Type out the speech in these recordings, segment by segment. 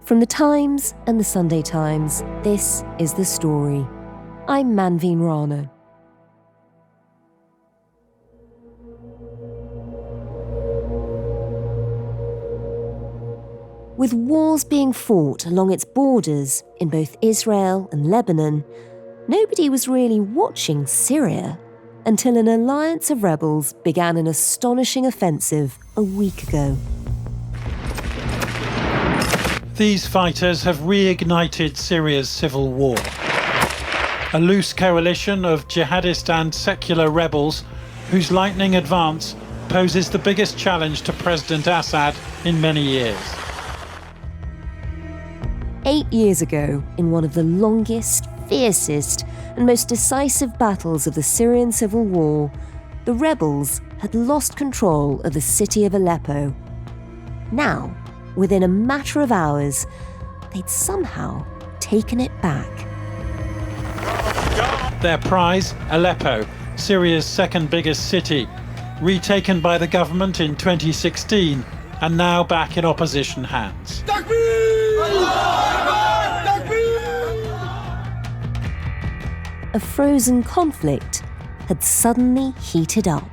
From the Times and the Sunday Times, this is The Story. I'm Manveen Rana. With wars being fought along its borders in both Israel and Lebanon, nobody was really watching Syria until an alliance of rebels began an astonishing offensive a week ago. These fighters have reignited Syria's civil war. A loose coalition of jihadist and secular rebels whose lightning advance poses the biggest challenge to President Assad in many years. 8 years ago, in one of the longest, fiercest and most decisive battles of the Syrian civil war, the rebels had lost control of the city of Aleppo. Now, within a matter of hours, they'd somehow taken it back. Their prize, Aleppo, Syria's second biggest city, retaken by the government in 2016 and now back in opposition hands. A frozen conflict had suddenly heated up.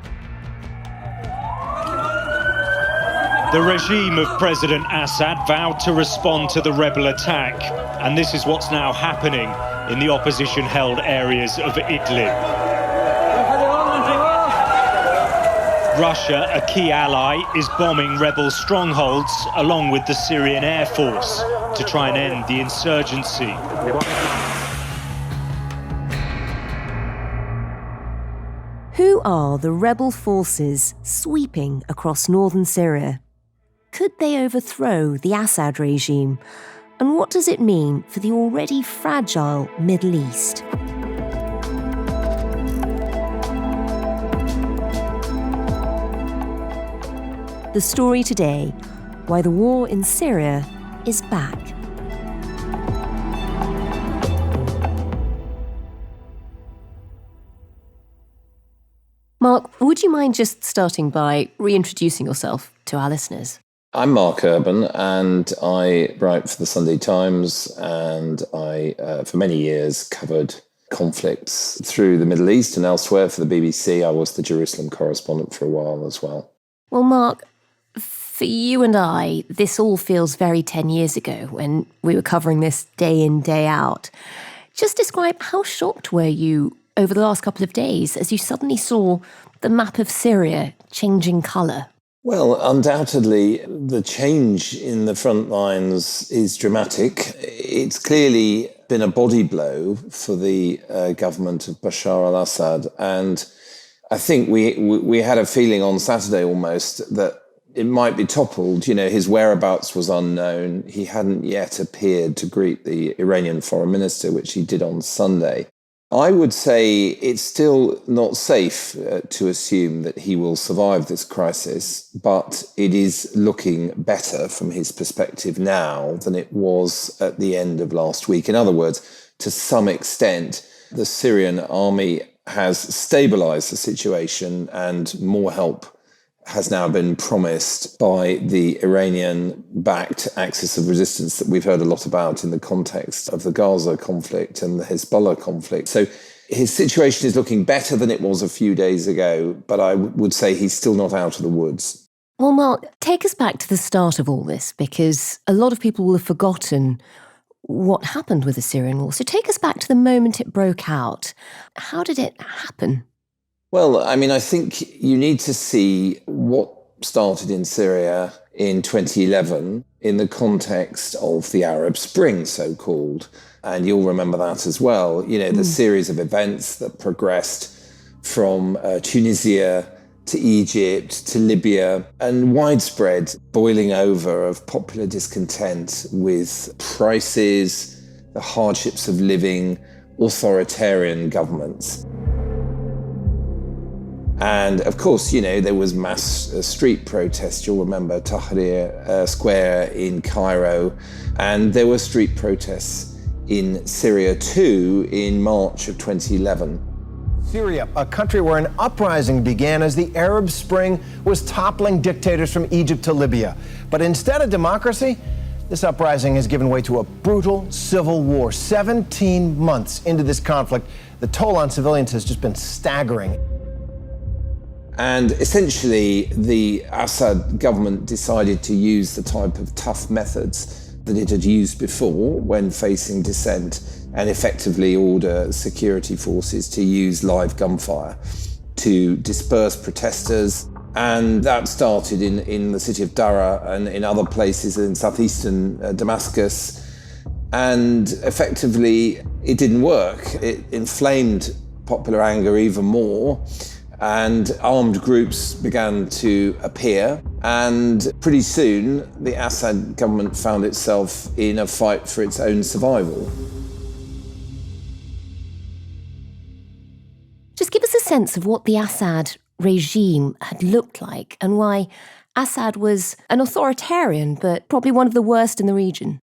The regime of President Assad vowed to respond to the rebel attack, and this is what's now happening in the opposition-held areas of Idlib. Russia, a key ally, is bombing rebel strongholds along with the Syrian Air Force to try and end the insurgency. Who are the rebel forces sweeping across northern Syria? Could they overthrow the Assad regime? And what does it mean for the already fragile Middle East? The story today, why the war in Syria is back. Mark, would you mind just starting by reintroducing yourself to our listeners? I'm Mark Urban, and I write for the Sunday Times, and I, for many years, covered conflicts through the Middle East and elsewhere for the BBC. I was the Jerusalem correspondent for a while as well. Well, Mark, for you and I, this all feels very 10 years ago when we were covering this day in, day out. Just describe how shocked were you over the last couple of days as you suddenly saw the map of Syria changing colour? Well, undoubtedly, the change in the front lines is dramatic. It's clearly been a body blow for the government of Bashar al-Assad. And I think we had a feeling on Saturday almost that it might be toppled. You know, his whereabouts was unknown. He hadn't yet appeared to greet the Iranian foreign minister, which he did on Sunday. I would say it's still not safe to assume that he will survive this crisis, but it is looking better from his perspective now than it was at the end of last week. In other words, to some extent, the Syrian army has stabilized the situation and more help has now been promised by the Iranian-backed axis of resistance that we've heard a lot about in the context of the Gaza conflict and the Hezbollah conflict. So his situation is looking better than it was a few days ago, but I would say he's still not out of the woods. Well, Mark, take us back to the start of all this, because a lot of people will have forgotten what happened with the Syrian war. So take us back to the moment it broke out. How did it happen? Well, I mean, I think you need to see what started in Syria in 2011 in the context of the Arab Spring, so-called. And you'll remember that as well. You know, the series of events that progressed from Tunisia to Egypt to Libya, and widespread boiling over of popular discontent with prices, the hardships of living, authoritarian governments. And of course, you know, there was mass street protests. You'll remember Tahrir Square in Cairo. And there were street protests in Syria too in March of 2011. Syria, a country where an uprising began as the Arab Spring was toppling dictators from Egypt to Libya. But instead of democracy, This uprising has given way to a brutal civil war. 17 months into this conflict, the toll on civilians has just been staggering. And essentially, the Assad government decided to use the type of tough methods that it had used before when facing dissent, and effectively order security forces to use live gunfire to disperse protesters. And that started in the city of Dara and in other places in southeastern Damascus. And effectively, it didn't work. It inflamed popular anger even more. And armed groups began to appear. And pretty soon, the Assad government found itself in a fight for its own survival. Just give us a sense of what the Assad regime had looked like and why Assad was an authoritarian, but probably one of the worst in the region.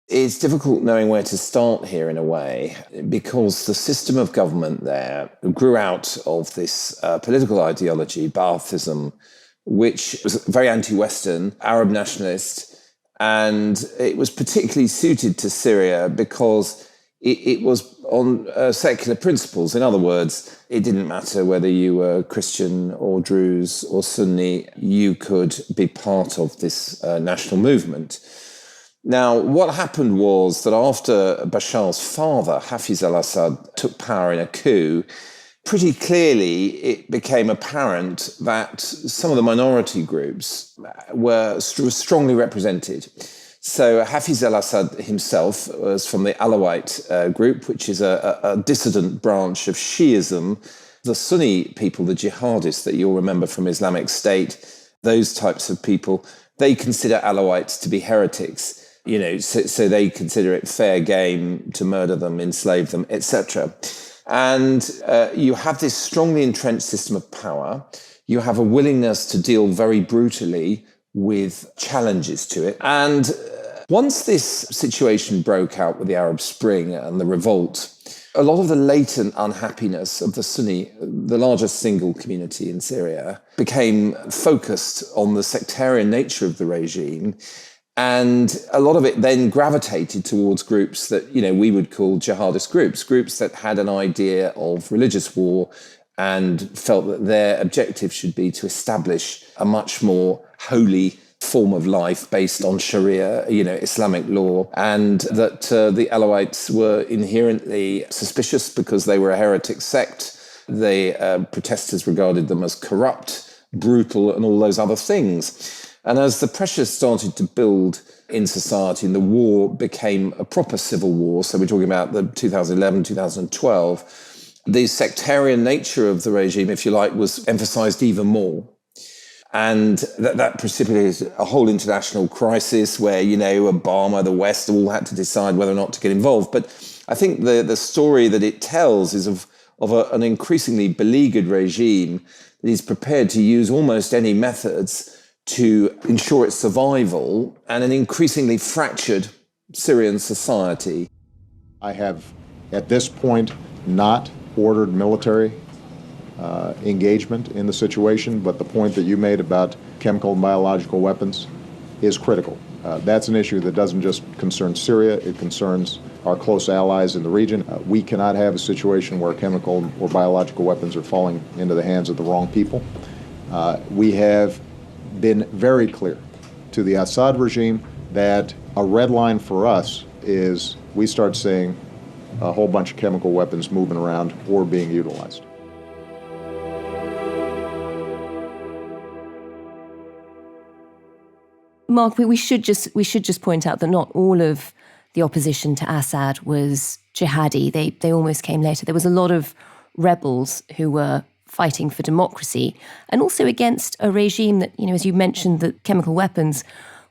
It's difficult knowing where to start here in a way, because the system of government there grew out of this political ideology, Baathism, which was very anti-Western, Arab nationalist, and it was particularly suited to Syria because it was on secular principles. In other words, it didn't matter whether you were Christian or Druze or Sunni, you could be part of this national movement. Now, what happened was that after Bashar's father, Hafiz al-Assad, took power in a coup, pretty clearly it became apparent that some of the minority groups were strongly represented. So Hafiz al-Assad himself was from the Alawite group, which is a dissident branch of Shiism. The Sunni people, the jihadists that you'll remember from Islamic State, those types of people, they consider Alawites to be heretics. So they consider it fair game to murder them, enslave them, etc. And you have this strongly entrenched system of power. You have a willingness to deal very brutally with challenges to it. And once this situation broke out with the Arab Spring and the revolt, a lot of the latent unhappiness of the Sunni, the largest single community in Syria, became focused on the sectarian nature of the regime. And a lot of it then gravitated towards groups that, we would call jihadist groups that had an idea of religious war and felt that their objective should be to establish a much more holy form of life based on Sharia, Islamic law, and that the Alawites were inherently suspicious because they were a heretic sect. The protesters regarded them as corrupt, brutal, and all those other things. And as the pressure started to build in society and the war became a proper civil war, so we're talking about the 2011, 2012, the sectarian nature of the regime, if you like, was emphasized even more. And that precipitated a whole international crisis where, Obama, the West, all had to decide whether or not to get involved. But I think the story that it tells is of an increasingly beleaguered regime that is prepared to use almost any methods to ensure its survival, and an increasingly fractured Syrian society. I have, at this point, not ordered military engagement in the situation, but the point that you made about chemical and biological weapons is critical. That's an issue that doesn't just concern Syria, it concerns our close allies in the region. We cannot have a situation where chemical or biological weapons are falling into the hands of the wrong people. We have been very clear to the Assad regime that a red line for us is we start seeing a whole bunch of chemical weapons moving around or being utilized. Mark, we should just point out that not all of the opposition to Assad was jihadi. They almost came later. There was a lot of rebels who were fighting for democracy, and also against a regime that, as you mentioned, that chemical weapons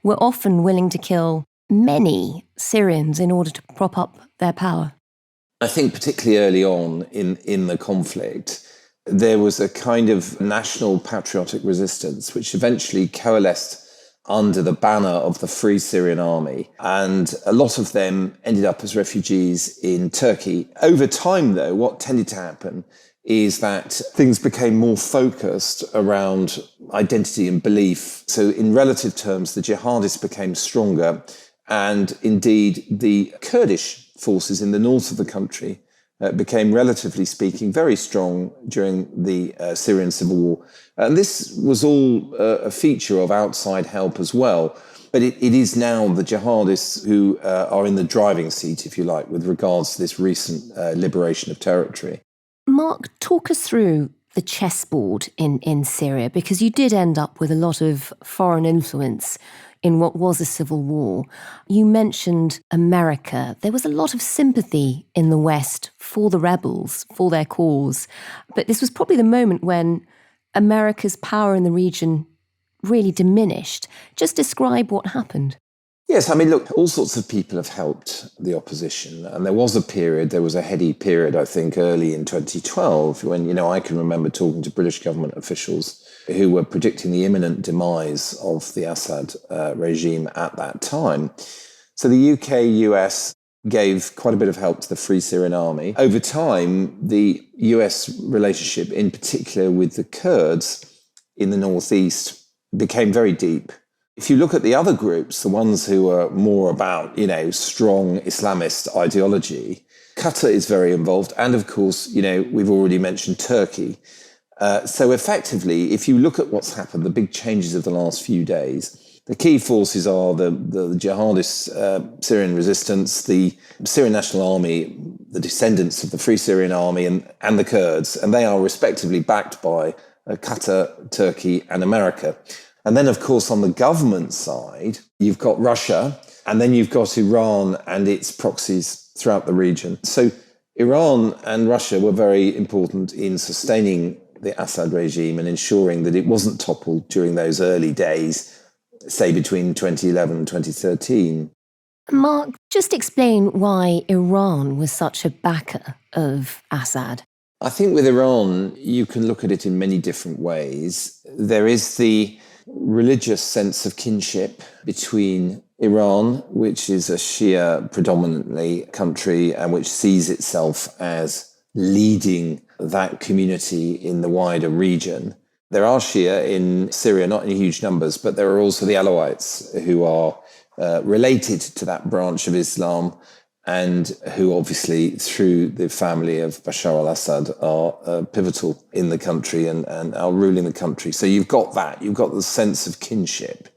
were often willing to kill many Syrians in order to prop up their power. I think particularly early on in the conflict, there was a kind of national patriotic resistance which eventually coalesced under the banner of the Free Syrian Army. And a lot of them ended up as refugees in Turkey. Over time, though, what tended to happen is that things became more focused around identity and belief. So in relative terms, the jihadists became stronger And indeed, the Kurdish forces in the north of the country became, relatively speaking, very strong during the Syrian civil war. And this was all a feature of outside help as well. But it is now the jihadists who are in the driving seat, if you like, with regards to this recent liberation of territory. Mark, talk us through the chessboard in Syria, because you did end up with a lot of foreign influence in what was a civil war. You mentioned America. There was a lot of sympathy in the West for the rebels, for their cause. But this was probably the moment when America's power in the region really diminished. Just describe what happened. Yes, I mean, look, all sorts of people have helped the opposition. And there was a heady period, I think, early in 2012, when, I can remember talking to British government officials who were predicting the imminent demise of the Assad regime at that time. So the UK, US gave quite a bit of help to the Free Syrian Army. Over time, the US relationship, in particular with the Kurds in the northeast, became very deep. If you look at the other groups, the ones who are more about, strong Islamist ideology, Qatar is very involved. And of course, we've already mentioned Turkey. So effectively, if you look at what's happened, the big changes of the last few days, the key forces are the jihadist Syrian resistance, the Syrian National Army, the descendants of the Free Syrian Army and the Kurds. And they are respectively backed by Qatar, Turkey and America. And then, of course, on the government side, you've got Russia, and then you've got Iran and its proxies throughout the region. So Iran and Russia were very important in sustaining the Assad regime and ensuring that it wasn't toppled during those early days, say between 2011 and 2013. Mark, just explain why Iran was such a backer of Assad. I think with Iran, you can look at it in many different ways. There is the religious sense of kinship between Iran, which is a Shia predominantly country and which sees itself as leading that community in the wider region. There are Shia in Syria, not in huge numbers, but there are also the Alawites who are related to that branch of Islam and who obviously, through the family of Bashar al-Assad, are pivotal in the country and are ruling the country. So you've got that. You've got the sense of kinship.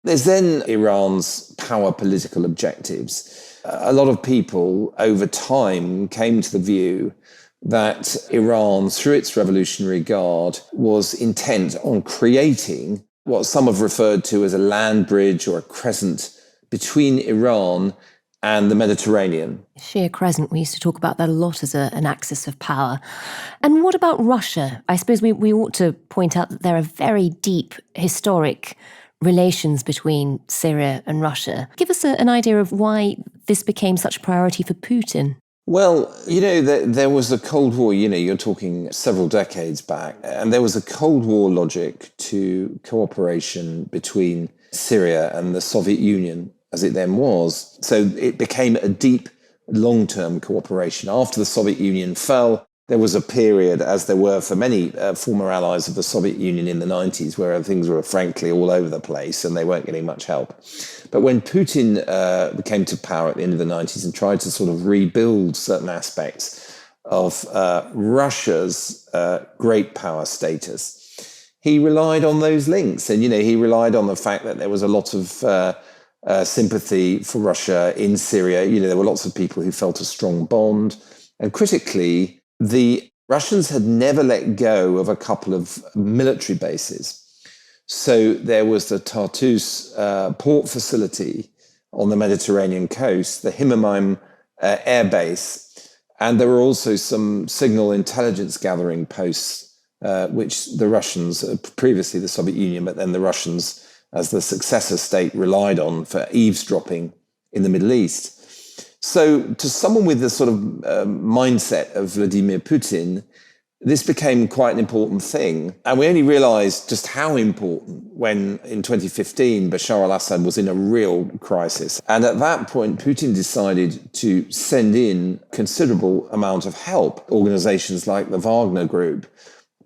There's then Iran's power political objectives. A lot of people over time came to the view that Iran, through its Revolutionary Guard, was intent on creating what some have referred to as a land bridge or a crescent between Iran and the Mediterranean. Shia Crescent, we used to talk about that a lot as an axis of power. And what about Russia? I suppose we ought to point out that there are very deep historic relations between Syria and Russia. Give us an idea of why this became such a priority for Putin. Well, there was a Cold War, you're talking several decades back, and there was a Cold War logic to cooperation between Syria and the Soviet Union, as it then was. So it became a deep, long-term cooperation. After the Soviet Union fell, there was a period, as there were for many former allies of the Soviet Union in the 90s, where things were frankly all over the place and they weren't getting much help. But when Putin came to power at the end of the 90s and tried to sort of rebuild certain aspects of Russia's great power status, he relied on those links. And, he relied on the fact that there was a lot of sympathy for Russia in Syria. There were lots of people who felt a strong bond. And critically, the Russians had never let go of a couple of military bases. So there was the Tartus port facility on the Mediterranean coast, the Himmerheim air base, and there were also some signal intelligence gathering posts, which the Russians, previously the Soviet Union, but then the Russians as the successor state relied on for eavesdropping in the Middle East. So to someone with the sort of mindset of Vladimir Putin, this became quite an important thing. And we only realized just how important when in 2015, Bashar al-Assad was in a real crisis. And at that point, Putin decided to send in considerable amount of help, organizations like the Wagner Group.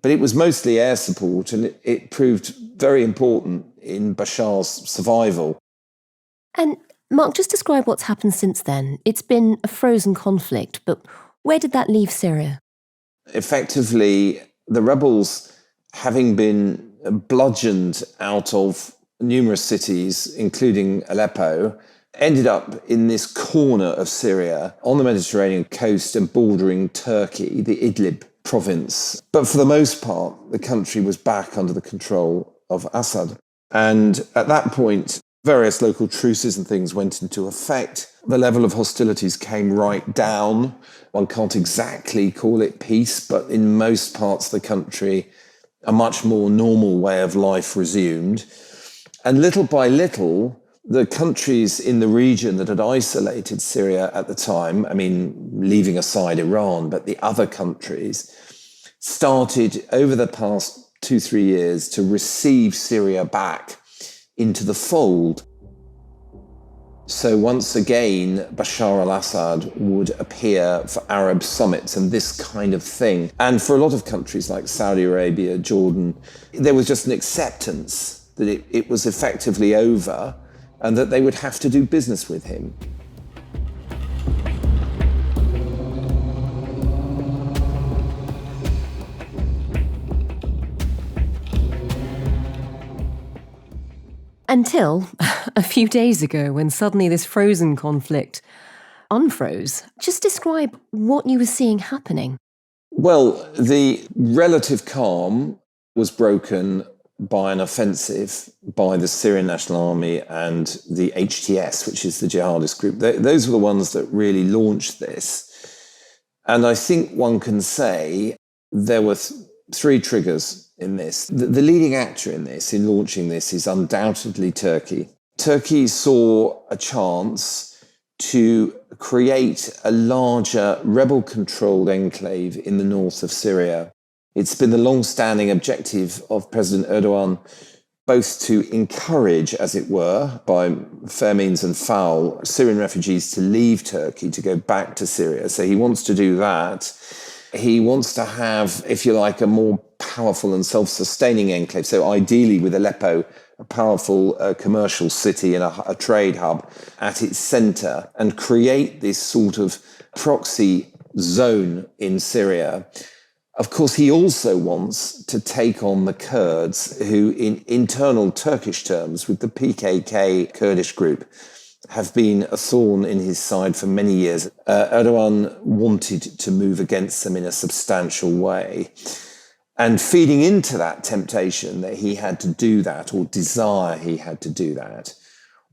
But it was mostly air support, and it proved very important in Bashar's survival. And Mark, just describe what's happened since then. It's been a frozen conflict, but where did that leave Syria? Effectively, the rebels, having been bludgeoned out of numerous cities, including Aleppo, ended up in this corner of Syria on the Mediterranean coast and bordering Turkey, the Idlib province. But for the most part, the country was back under the control of Assad. And at that point, various local truces and things went into effect. The level of hostilities came right down. One can't exactly call it peace, but in most parts of the country, a much more normal way of life resumed. And little by little, the countries in the region that had isolated Syria at the time, I mean, leaving aside Iran, but the other countries, started over the past 2-3 years to receive Syria back into the fold. So once again, Bashar al-Assad would appear for Arab summits and this kind of thing. And for a lot of countries like Saudi Arabia, Jordan, there was just an acceptance that it was effectively over and that they would have to do business with him. Until a few days ago, when suddenly this frozen conflict unfroze. Just describe what you were seeing happening. Well, the relative calm was broken by an offensive by the Syrian National Army and the HTS, which is the jihadist group. Those were the ones that really launched this. And I think one can say there were three triggers in this. The leading actor in this, in launching this, is undoubtedly Turkey. Turkey saw a chance to create a larger rebel-controlled enclave in the north of Syria. It's been the long-standing objective of President Erdogan both to encourage, as it were, by fair means and foul, Syrian refugees to leave Turkey, to go back to Syria. So he wants to do that. He wants to have, if you like, a more powerful and self-sustaining enclave. So ideally with Aleppo, a powerful commercial city and a trade hub at its centre, and create this sort of proxy zone in Syria. Of course, he also wants to take on the Kurds, who in internal Turkish terms, with the PKK Kurdish group, have been a thorn in his side for many years. Erdogan wanted to move against them in a substantial way. And feeding into that temptation that he had to do that, or desire he had to do that,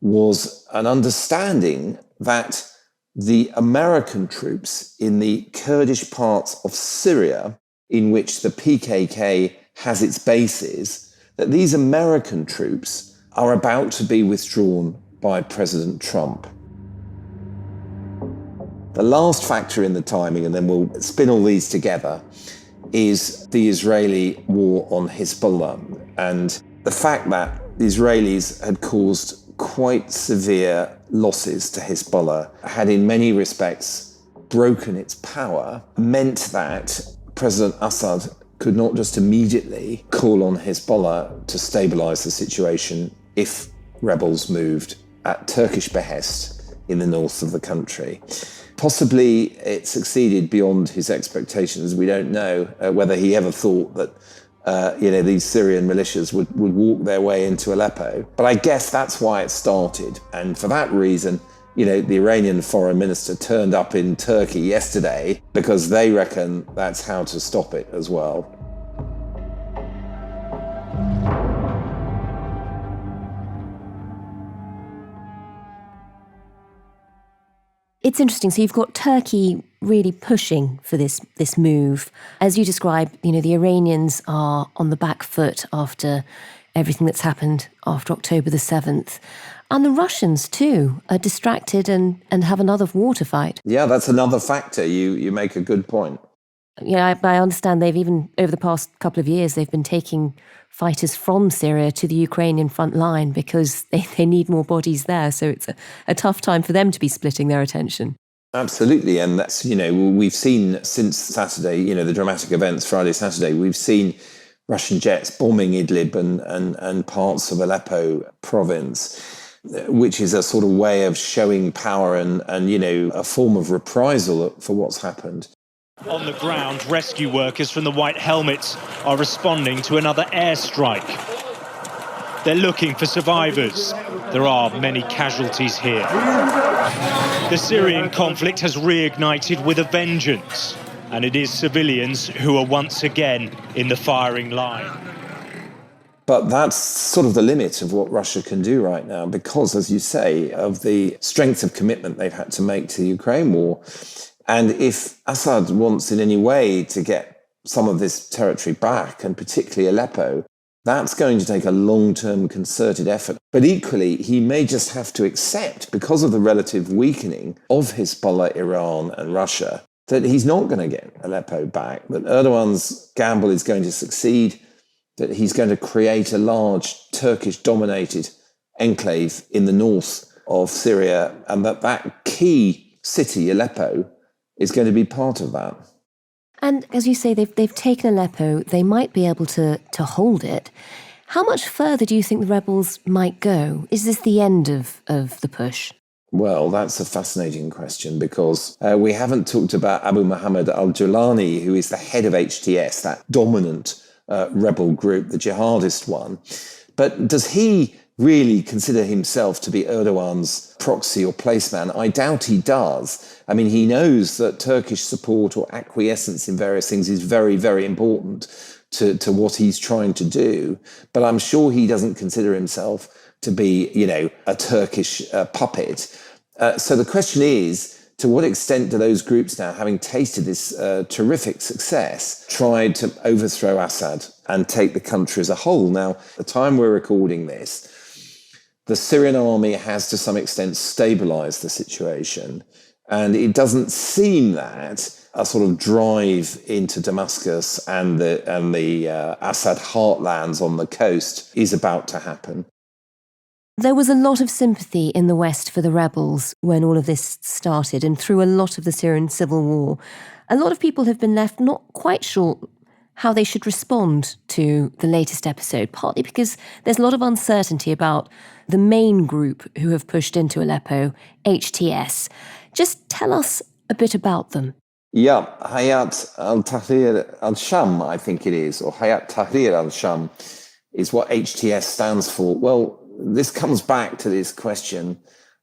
was an understanding that the American troops in the Kurdish parts of Syria, in which the PKK has its bases, that these American troops are about to be withdrawn by President Trump. The last factor in the timing, and then we'll spin all these together, is the Israeli war on Hezbollah, and the fact that the Israelis had caused quite severe losses to Hezbollah, had in many respects broken its power, meant that President Assad could not just immediately call on Hezbollah to stabilize the situation if rebels moved at Turkish behest in the north of the country. Possibly it succeeded beyond his expectations. We don't know whether he ever thought that these Syrian militias would walk their way into Aleppo. But I guess that's why it started. And for that reason, the Iranian foreign minister turned up in Turkey yesterday because they reckon that's how to stop it as well. It's interesting. So you've got Turkey really pushing for this move. As you describe, the Iranians are on the back foot after everything that's happened after October the 7th. And the Russians, too, are distracted and have another war to fight. Yeah, that's another factor. You make a good point. Yeah, I understand they've even, over the past couple of years, they've been taking fighters from Syria to the Ukrainian front line because they need more bodies there. So it's a tough time for them to be splitting their attention. Absolutely. And that's, we've seen since Saturday, the dramatic events, Friday, Saturday, we've seen Russian jets bombing Idlib and parts of Aleppo province. which is a sort of way of showing power and a form of reprisal for what's happened. On the ground, rescue workers from the White Helmets are responding to another airstrike. They're looking for survivors. There are many casualties here. The Syrian conflict has reignited with a vengeance, and it is civilians who are once again in the firing line. But that's sort of the limit of what Russia can do right now because, as you say, of the strength of commitment they've had to make to the Ukraine war. And if Assad wants in any way to get some of this territory back, and particularly Aleppo, that's going to take a long-term concerted effort. But equally, he may just have to accept, because of the relative weakening of Hezbollah, Iran and Russia, that he's not going to get Aleppo back, that Erdogan's gamble is going to succeed, that he's going to create a large Turkish-dominated enclave in the north of Syria, and that key city, Aleppo, is going to be part of that. And as you say, they've taken Aleppo. They might be able to hold it. How much further do you think the rebels might go? Is this the end of the push? Well, that's a fascinating question because we haven't talked about Abu Muhammad al-Julani, who is the head of HTS, that dominant rebel group, the jihadist one. But does he really consider himself to be Erdogan's proxy or placeman? I doubt he does. I mean, he knows that Turkish support or acquiescence in various things is very, very important to what he's trying to do. But I'm sure he doesn't consider himself to be, a Turkish puppet. So the question is, to what extent do those groups now, having tasted this terrific success, try to overthrow Assad and take the country as a whole? Now, at the time we're recording this, the Syrian army has to some extent stabilized the situation. And it doesn't seem that a sort of drive into Damascus and the Assad heartlands on the coast is about to happen. There was a lot of sympathy in the West for the rebels when all of this started and through a lot of the Syrian civil war. A lot of people have been left not quite sure how they should respond to the latest episode, partly because there's a lot of uncertainty about the main group who have pushed into Aleppo, HTS. Just tell us a bit about them. Yeah, Hayat al-Tahrir al-Sham, I think it is, or Hayat Tahrir al-Sham is what HTS stands for. Well, this comes back to this question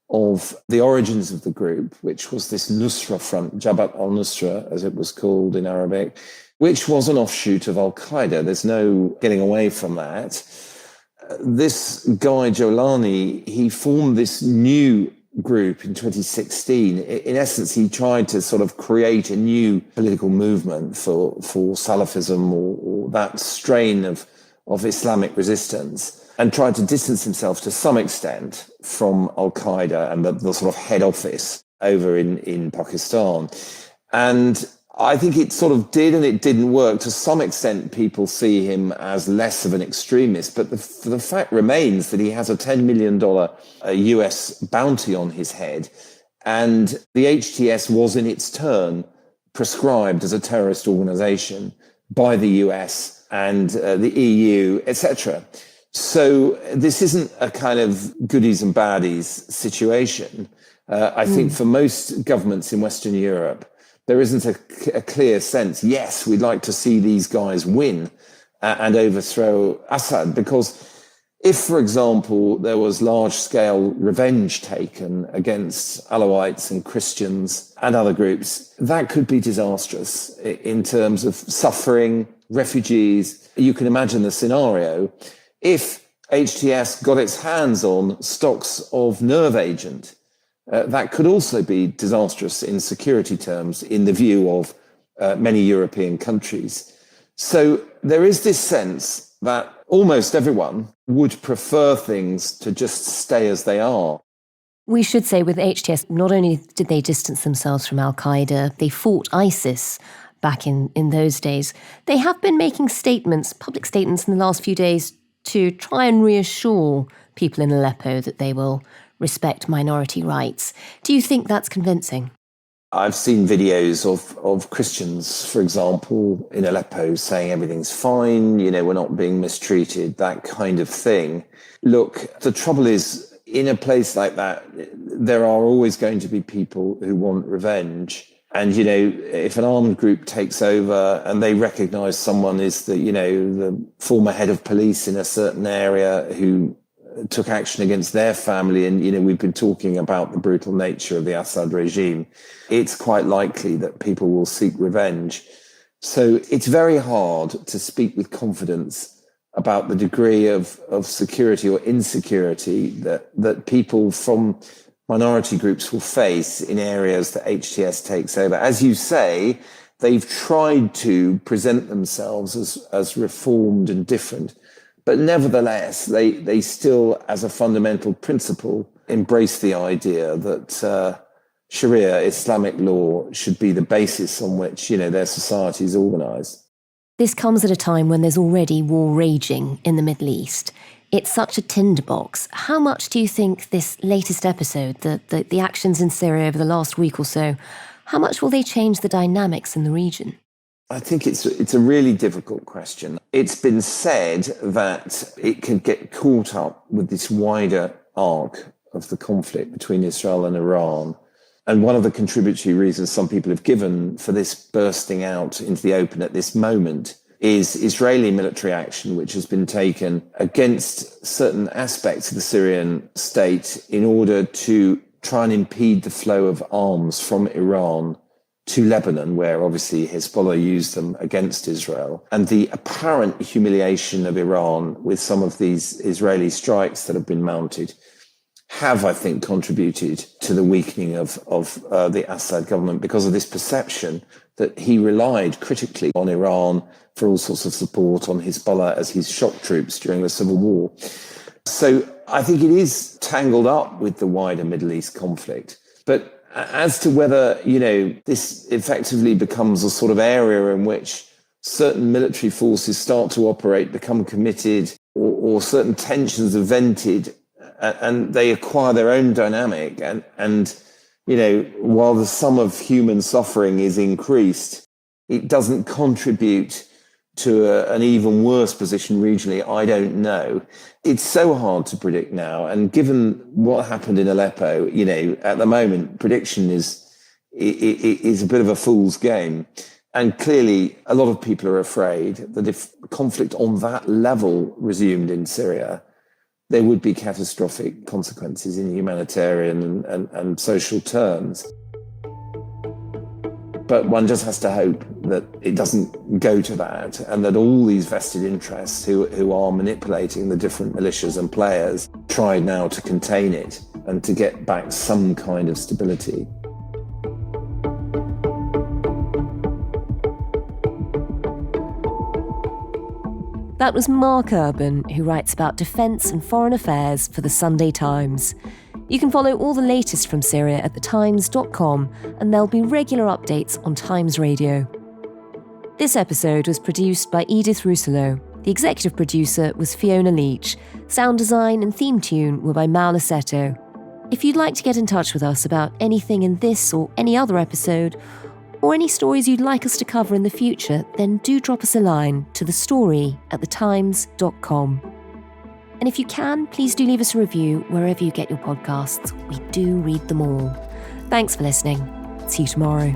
of the origins of the group, which was this Nusra Front, Jabhat al-Nusra, as it was called in Arabic, which was an offshoot of Al-Qaeda. There's no getting away from that. This guy, Jolani, he formed this new group in 2016. In essence, he tried to sort of create a new political movement for Salafism or that strain of Islamic resistance, and tried to distance himself to some extent from Al-Qaeda and the sort of head office over in Pakistan. And I think it sort of did and it didn't work. To some extent, people see him as less of an extremist, but the fact remains that he has a $10 million US bounty on his head. And the HTS was in its turn prescribed as a terrorist organization by the US and the EU, etc. So this isn't a kind of goodies and baddies situation. I think for most governments in Western Europe, there isn't a clear sense, yes, we'd like to see these guys win and overthrow Assad, because if, for example, there was large-scale revenge taken against Alawites and Christians and other groups, that could be disastrous in terms of suffering, refugees. You can imagine the scenario if HTS got its hands on stocks of nerve agent. That could also be disastrous in security terms in the view of many European countries. So there is this sense that almost everyone would prefer things to just stay as they are. We should say with HTS, not only did they distance themselves from Al-Qaeda, they fought ISIS back in those days. They have been making statements, public statements in the last few days to try and reassure people in Aleppo that they will respect minority rights. Do you think that's convincing? I've seen videos of Christians, for example, in Aleppo saying everything's fine, we're not being mistreated, that kind of thing. Look, the trouble is in a place like that, there are always going to be people who want revenge. And, if an armed group takes over and they recognise someone is the former head of police in a certain area who took action against their family, and, we've been talking about the brutal nature of the Assad regime, it's quite likely that people will seek revenge. So it's very hard to speak with confidence about the degree of security or insecurity that people from minority groups will face in areas that HTS takes over. As you say, they've tried to present themselves as reformed and different, but nevertheless, they still, as a fundamental principle, embrace the idea that Sharia, Islamic law, should be the basis on which, their society is organised. This comes at a time when there's already war raging in the Middle East. It's such a tinderbox. How much do you think this latest episode, the actions in Syria over the last week or so, how much will they change the dynamics in the region? I think it's a really difficult question. It's been said that it could get caught up with this wider arc of the conflict between Israel and Iran. And one of the contributory reasons some people have given for this bursting out into the open at this moment is Israeli military action, which has been taken against certain aspects of the Syrian state in order to try and impede the flow of arms from Iran to Lebanon, where obviously Hezbollah used them against Israel. And the apparent humiliation of Iran with some of these Israeli strikes that have been mounted have, I think, contributed to the weakening of the Assad government because of this perception that he relied critically on Iran for all sorts of support, on Hezbollah as his shock troops during the civil war. So I think it is tangled up with the wider Middle East conflict. But as to whether, this effectively becomes a sort of area in which certain military forces start to operate, become committed, or certain tensions are vented, and they acquire their own dynamic. And while the sum of human suffering is increased, it doesn't contribute to an even worse position regionally. I don't know. It's so hard to predict now. And given what happened in Aleppo, at the moment, prediction is a bit of a fool's game. And clearly, a lot of people are afraid that if conflict on that level resumed in Syria, there would be catastrophic consequences in humanitarian and social terms. But one just has to hope that it doesn't go to that, and that all these vested interests who are manipulating the different militias and players try now to contain it and to get back some kind of stability. That was Mark Urban, who writes about defence and foreign affairs for the Sunday Times. You can follow all the latest from Syria at thetimes.com, and there'll be regular updates on Times Radio. This episode was produced by Edith Rousselot. The executive producer was Fiona Leach. Sound design and theme tune were by Mal Assetto. If you'd like to get in touch with us about anything in this or any other episode, or any stories you'd like us to cover in the future, then do drop us a line to thestory@thetimes.com. And if you can, please do leave us a review wherever you get your podcasts. We do read them all. Thanks for listening. See you tomorrow.